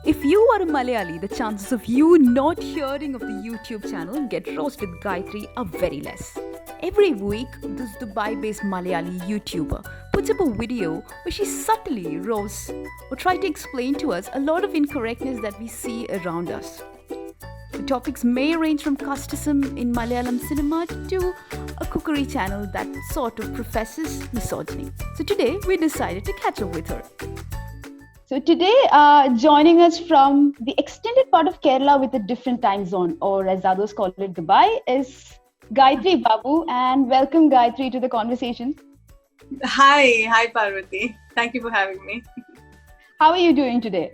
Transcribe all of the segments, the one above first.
If you are a Malayali, the chances of you not hearing of the YouTube channel Get Roast with Gayathri are very less. Every week, this Dubai-based Malayali YouTuber puts up a video where she subtly roasts or tries to explain to us a lot of incorrectness that we see around us. The topics may range from casteism in Malayalam cinema to a cookery channel that sort of professes misogyny. So today, we decided to catch up with her. So today, joining us from the extended part of Kerala with a different time zone, or as others call it, Dubai, is Gayathri Babu. And welcome, Gayathri, to the conversation. Hi Parvathi. Thank you for having me. How are you doing today?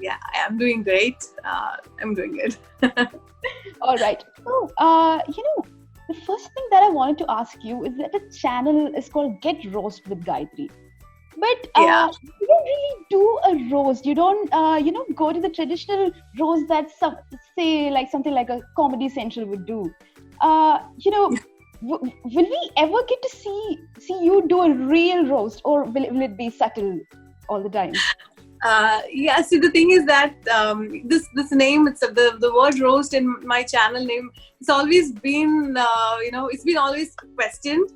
Yeah, I'm doing great. I'm doing good. All right. So, the first thing that I wanted to ask you is that the channel is called Get Roast with Gayathri. But you don't really do a roast. You don't, go to the traditional roast that something like a Comedy Central would do. Will we ever get to see you do a real roast, or will it be subtle all the time? See, the thing is that this name, it's the word roast in my channel name, it's always been, it's been always questioned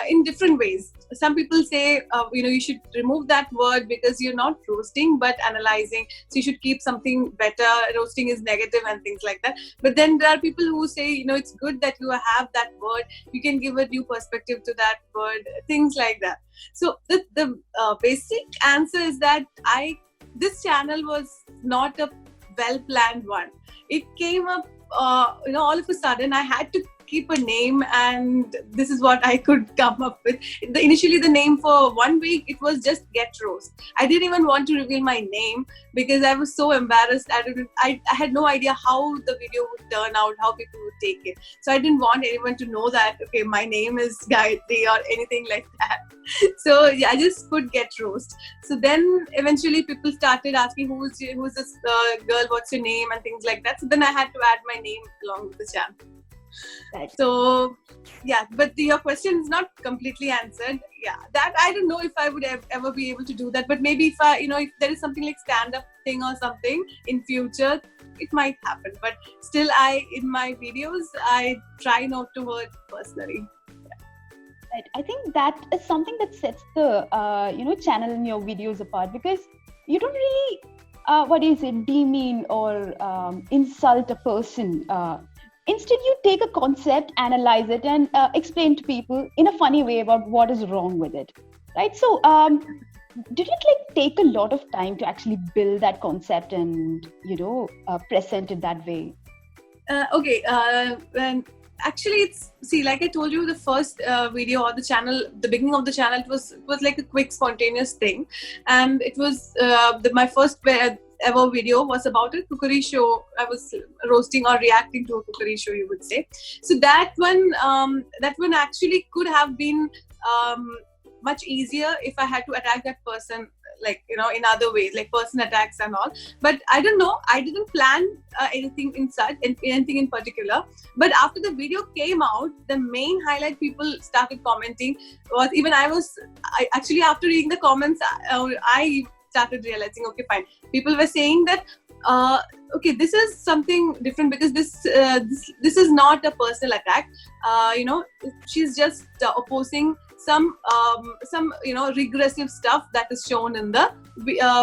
in different ways. Some people say, you should remove that word because you're not roasting but analyzing. So you should keep something better. Roasting is negative and things like that. But then there are people who say, it's good that you have that word. You can give a new perspective to that word. Things like that. So the basic answer is that this channel was not a well-planned one. It came up, all of a sudden. I had to keep a name, and this is what I could come up with. Initially, the name for 1 week, it was just Get Roast. I didn't even want to reveal my name because I was so embarrassed. I had no idea how the video would turn out, how people would take it. So I didn't want anyone to know that, okay, my name is Gayathri or anything like that. So yeah, I just put Get Roast. So then eventually people started asking, who's this girl, what's your name, and things like that. So then I had to add my name along with the channel. Right. So yeah, but your question is not completely answered. Yeah, that I don't know if I would ever be able to do that, but maybe if there is something like stand-up thing or something in future, it might happen. But still, in my videos, I try not to hurt personally. Right. I think that is something that sets the channel and your videos apart, because you don't really demean or insult a person. Instead, you take a concept, analyze it, and explain to people in a funny way about what is wrong with it, right? So, did it take a lot of time to actually build that concept and present it that way? And actually, like I told you, the first video or the channel, the beginning of the channel, it was like a quick, spontaneous thing, and it was my first ever video was about a cookery show. I was roasting or reacting to a cookery show, you would say. So that one actually could have been much easier if I had to attack that person, in other ways, like person attacks and all. But I don't know, I didn't plan anything in particular. But after the video came out, the main highlight people started commenting was, even actually after reading the comments, I started realizing, okay, fine. People were saying that, okay, this is something different, because this is not a personal attack. She's just opposing some regressive stuff that is shown in the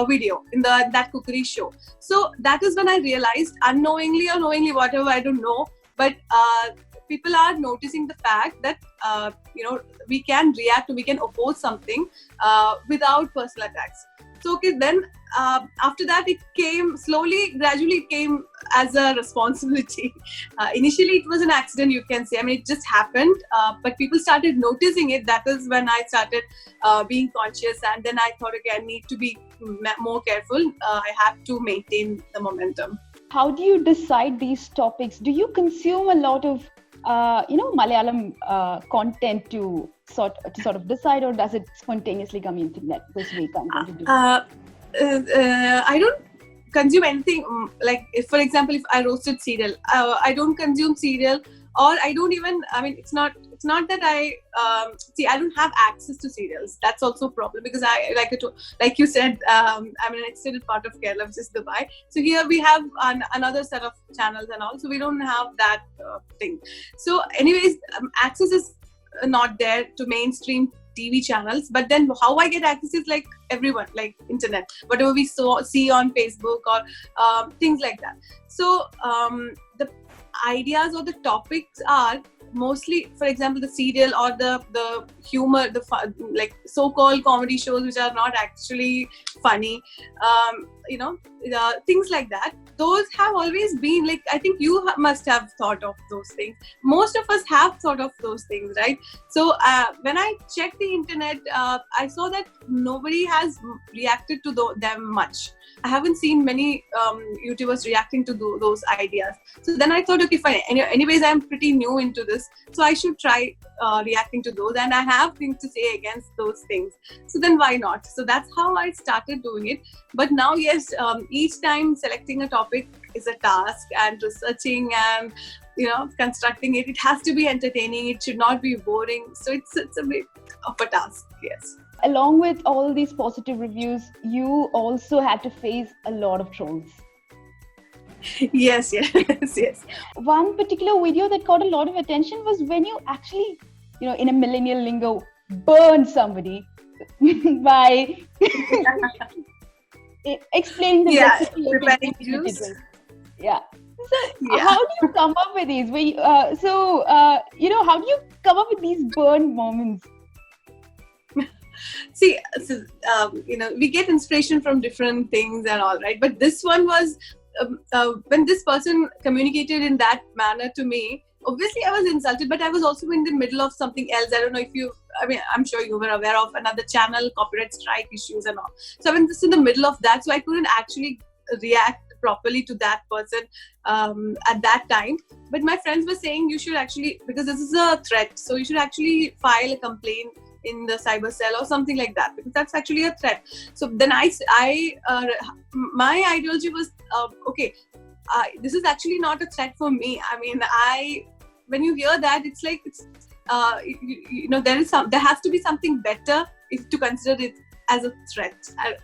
video, in that cookery show. So that is when I realized, unknowingly or knowingly, whatever, I don't know, but people are noticing the fact that we can react, we can oppose something without personal attacks. So okay, then after that, it came slowly, gradually it came as a responsibility. Initially, it was an accident, you can say. I mean, it just happened, but people started noticing it. That is when I started being conscious, and then I thought, okay, I need to be more careful. I have to maintain the momentum. How do you decide these topics? Do you consume a lot of Malayalam content to sort of decide, or does it spontaneously come into that this week I'm going to do? I don't consume anything. Like, if, for example, if I roasted cereal, I don't consume cereal, or I don't even. I mean, it's not it's not that I don't have access to serials. That's also a problem, because I like you said, I'm an extended part of Kerala, which is Dubai. So here we have another set of channels and all, so we don't have that thing. So anyways, access is not there to mainstream TV channels, but then how I get access is like everyone, like internet, whatever we see on Facebook or things like that. So the ideas or the topics are mostly, for example, the serial or the humor, the fun, like so-called comedy shows which are not actually funny, things like that. Those have always been like, I think you must have thought of those things. Most of us have thought of those things, right? So when I checked the internet, I saw that nobody has reacted to them much. I haven't seen many YouTubers reacting to those ideas. So then I thought, okay, fine. Anyways, I'm pretty new into this, so I should try reacting to those, and I have things to say against those things. So then why not? So that's how I started doing it. But now, yes, each time selecting a topic is a task, and researching and constructing it. It has to be entertaining. It should not be boring. So it's a bit of a task. Yes. Along with all these positive reviews, you also had to face a lot of trolls. Yes. One particular video that caught a lot of attention was when you actually, in a millennial lingo, burned somebody by explaining the recipe. Preparing juice. Yeah. So how do you come up with these? How do you come up with these burned moments? See, we get inspiration from different things and all, right? But this one was when this person communicated in that manner to me. Obviously, I was insulted, but I was also in the middle of something else. I don't know if I'm sure you were aware of another channel, copyright strike issues and all. So I was just in the middle of that, so I couldn't actually react properly to that person at that time. But my friends were saying you should actually, because this is a threat, so you should actually file a complaint in the cyber cell or something like that, because that's actually a threat. So then my ideology was this is actually not a threat for me. I mean, when you hear that, it's like there has to be something better to consider it as a threat.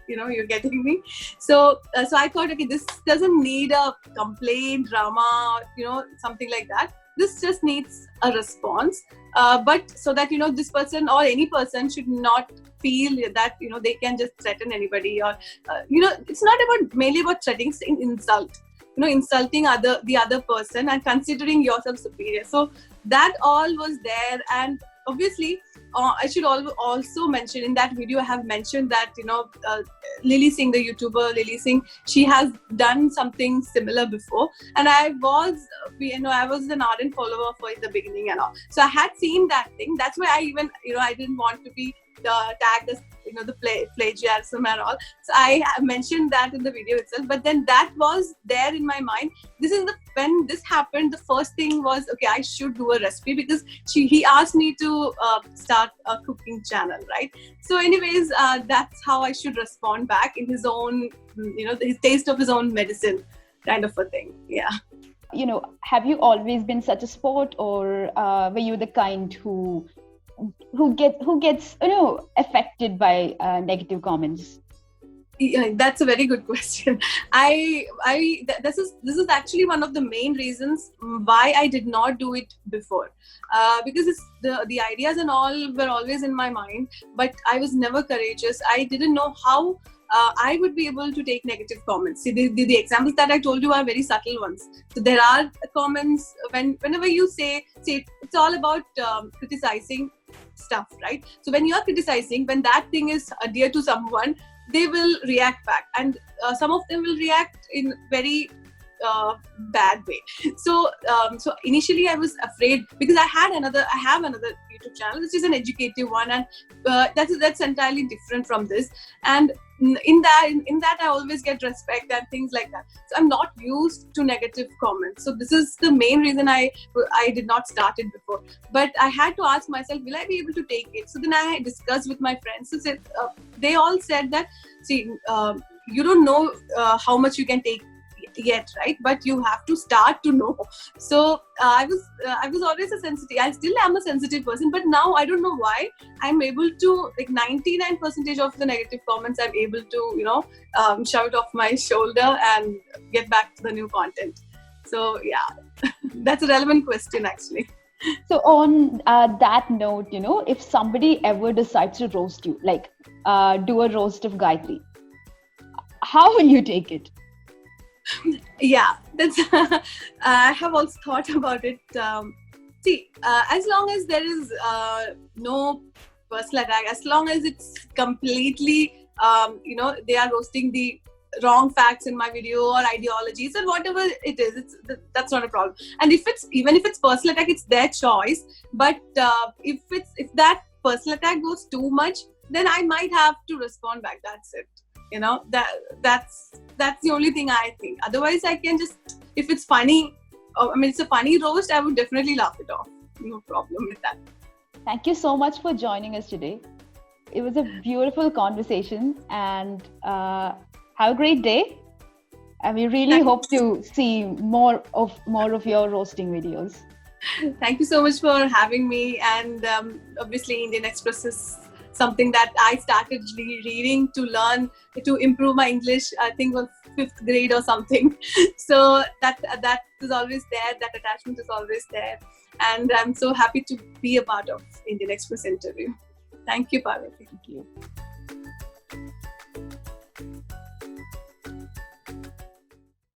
You're getting me. So I thought, okay, this doesn't need a complaint, drama, something like that. This just needs a response, but so that this person or any person should not feel that they can just threaten anybody, or it's not mainly about threatening, it's insult, insulting the other person and considering yourself superior. So that all was there. And obviously I should also mention, in that video I have mentioned that Lily Singh, the YouTuber Lily Singh, she has done something similar before, and I was an ardent follower for the beginning and all. So I had seen that thing. That's why I even I didn't want to be tagged as the plagiarism and all. So I mentioned that in the video itself. But then that was there in my mind. When this happened, the first thing was, okay, I should do a recipe, because he asked me to start a cooking channel, right? So anyways, that's how I should respond back in his own, his taste of his own medicine kind of a thing. Yeah. Have you always been such a sport, or were you the kind who gets affected by negative comments? Yeah, that's a very good question. This is actually one of the main reasons why I did not do it before, because the ideas and all were always in my mind, but I was never courageous. I didn't know how I would be able to take negative comments. See, the examples that I told you are very subtle ones. So there are comments whenever you say it's all about criticizing stuff, right? So when you are criticizing, when that thing is dear to someone, they will react back, and some of them will react in very bad way. So initially I was afraid, because I have another YouTube channel which is an educative one, and that's entirely different from this. And in that I always get respect and things like that. So I'm not used to negative comments. So this is the main reason I did not start it before. But I had to ask myself, will I be able to take it? So then I discussed with my friends. So they all said that, see, you don't know how much you can take yet, right? But you have to start to know. So I was always a sensitive. I still am a sensitive person, but now I don't know why I'm able to, like, 99% of the negative comments I'm able to shove it off my shoulder and get back to the new content. So yeah, that's a relevant question actually. So on that note, if somebody ever decides to roast you, like do a roast of Gayathri, how will you take it? Yeah, that's I have also thought about it. As long as there is no personal attack, as long as it's completely they are roasting the wrong facts in my video or ideologies or whatever it is, that's not a problem. And if it's personal attack, it's their choice. But if that personal attack goes too much, then I might have to respond back. That's it. That's the only thing I think. Otherwise, I can just, if it's funny, it's a funny roast, I would definitely laugh it off. No problem with that. Thank you so much for joining us today. It was a beautiful conversation, and have a great day. And we really hope to see more of your roasting videos. Thank you so much for having me. And obviously, Indian Express is something that I started reading to learn, to improve my English, I think on 5th grade or something. So that is always there, that attachment is always there. And I'm so happy to be a part of Indian Express interview. Thank you, Parvathi. Thank you.